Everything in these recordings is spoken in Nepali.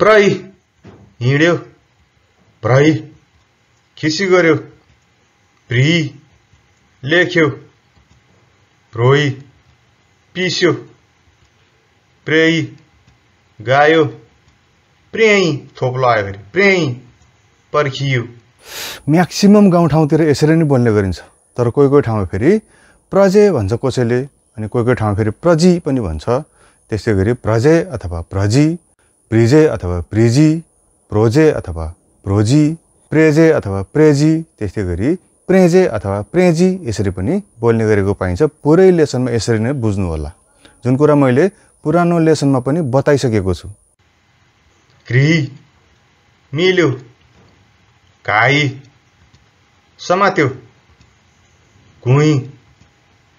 प्रै हिँड्यो भ्रै खिसी गर्यो भ्री लेख्यो भ्रोइ पिस्यो प्रेइ गायो प्रेइ थोप लगायो फेरि प्रेइ पर्खियो। म्याक्सिमम गाउँठाउँतिर यसरी नै बोल्ने गरिन्छ, तर कोही कोही ठाउँमा फेरि प्रजे भन्छ कसैले, अनि कोही कोही ठाउँमा फेरि प्रजी पनि भन्छ। त्यसै गरी प्रजे अथवा प्रजी, प्रिजे अथवा प्रिजी, प्रोजे अथवा प्रोजी, प्रेजे अथवा प्रेजी, त्यस्तै गरी प्रेजे अथवा प्रेजी यसरी पनि बोल्ने गरेको पाइन्छ। पुरै लेसनमा यसरी नै बुझ्नु होला, जुन कुरा मैले पुरानो लेसनमा पनि बताइसकेको छु। घ्री मिल्यो घाइ समात्यो घुइँ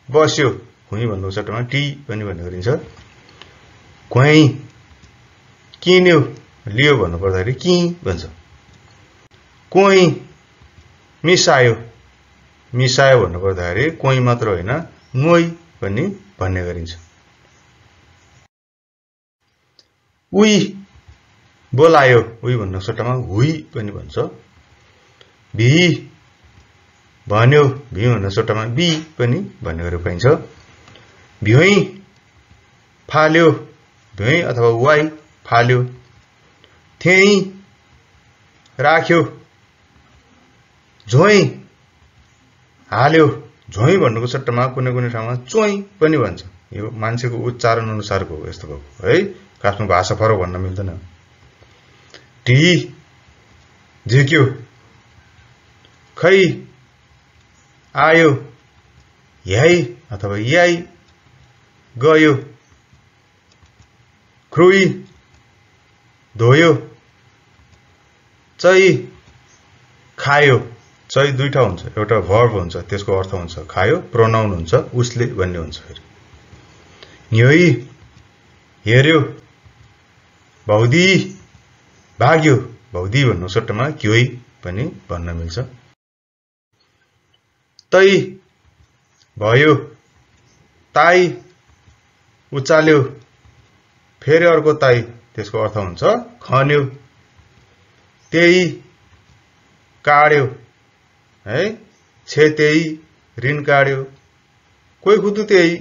बस्यो घुइँ भन्नुको सट्टामा टी पनि भन्ने गरिन्छ। घुइँ किन्यो लियो भन्नु पर्दाखेरि कि भन्छ। कोही मिसायो मिसायो भन्नु पर्दाखेरि कोही मात्र होइन ङोइ पनि भन्ने गरिन्छ। उही बोलायो उही भन्नुको सट्टामा हुई पनि भन्छ। भी भन्यो भी भन्नुको सट्टामा बी पनि भन्ने गरेको पाइन्छ। भ्योइ फाल्यो भ्योइ अथवा वाइ फाल्यो। थेइ राख्यो झोइ हाल्यो झोइ भन्नुको सट्टामा कुनै कुनै ठाउँमा चोइ पनि भन्छ। यो मान्छेको उच्चारण अनुसारको हो, यस्तो भएको है, आफ्नो भाषा फरक भन्न मिल्दैन। ढी झिक्यो खै आयो याइ अथवा याइ गयो। ख्रुइ धोयो चै खायो। चै दुईटा हुन्छ, एउटा भर्ब हुन्छ त्यसको अर्थ हुन्छ खायो, प्रोनाउन हुन्छ उसले भन्ने हुन्छ। फेरि न्योइ हेर्यो भौदी भाग्यो भौदी भन्नु सट्टामा क्योइ पनि भन्न मिल्छ। तै भयो ताई उचाल्यो फेरि अर्को ताई त्यसको अर्थ हुन्छ खन्यो। त्यही काड्यो है, छे त्यही ऋण काड्यो। कोही खुदु त्यही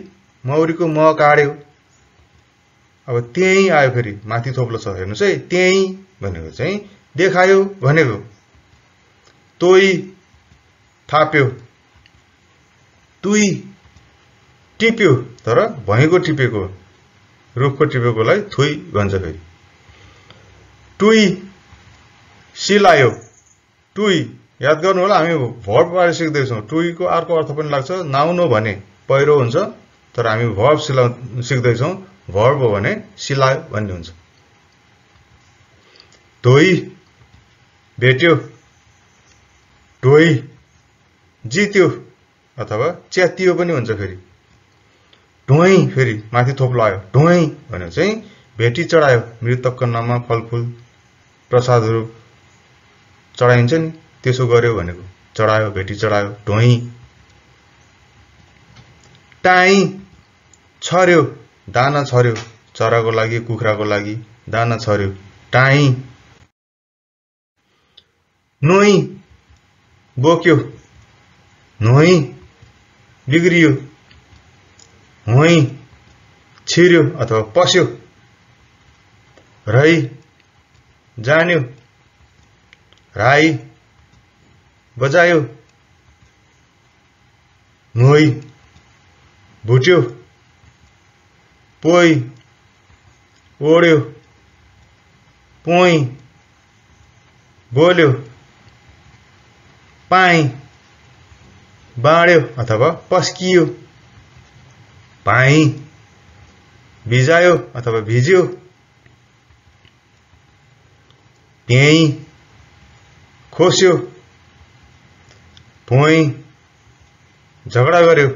मौरीको म काड्यो। अब त्यही आयो फेरि माथि थोप्लो छ हेर्नुहोस् है। त्यही भनेको चाहिँ देखायो भनेको। तोइ थाप्यो तुई टिप्यो, तर भैँको टिपेको रुखको टिपेकोलाई थुई भन्छ। फेरि टुई सिलायो टुई याद गर्नु होला, हामी भर्ब बारे सिक्दैछौँ। टुईको अर्को अर्थ पनि लाग्छ नाउन हो भने पहिरो हुन्छ, तर हामी भर्ब सिक्दैछौँ। भर्ब हो भने सिलायो भन्ने हुन्छ। धोइ भेट्यो ढोइ जित्यो अथवा च्यातियो पनि हुन्छ। फेरि ढोइ फेरि माथि थोप लाग्यो ढोइ भनेको चाहिँ भेटी चढायो। मृतकको नाममा फलफुल प्रसादहरू चढाइन्छ नि, त्यसो गर्यो भनेको चढायो भेटी चढायो ढोइ। टाई छर्यो दाना छर्यो, चराको लागि कुखुराको लागि दाना छर्यो टाई। नोइ बोक्यो नोइ बिग्रियो। होइ छिर्यो अथवा पस्यो। राई जान्यो राई बजायो। मोइ भुट्यो पोइ ओड्यो। पोइ बोल्यो। पाई बाँड्यो अथवा पस्कियो। पाई भिजायो अथवा भिज्यो। त्यही खोस्यो। भोइ झगडा गर्यो।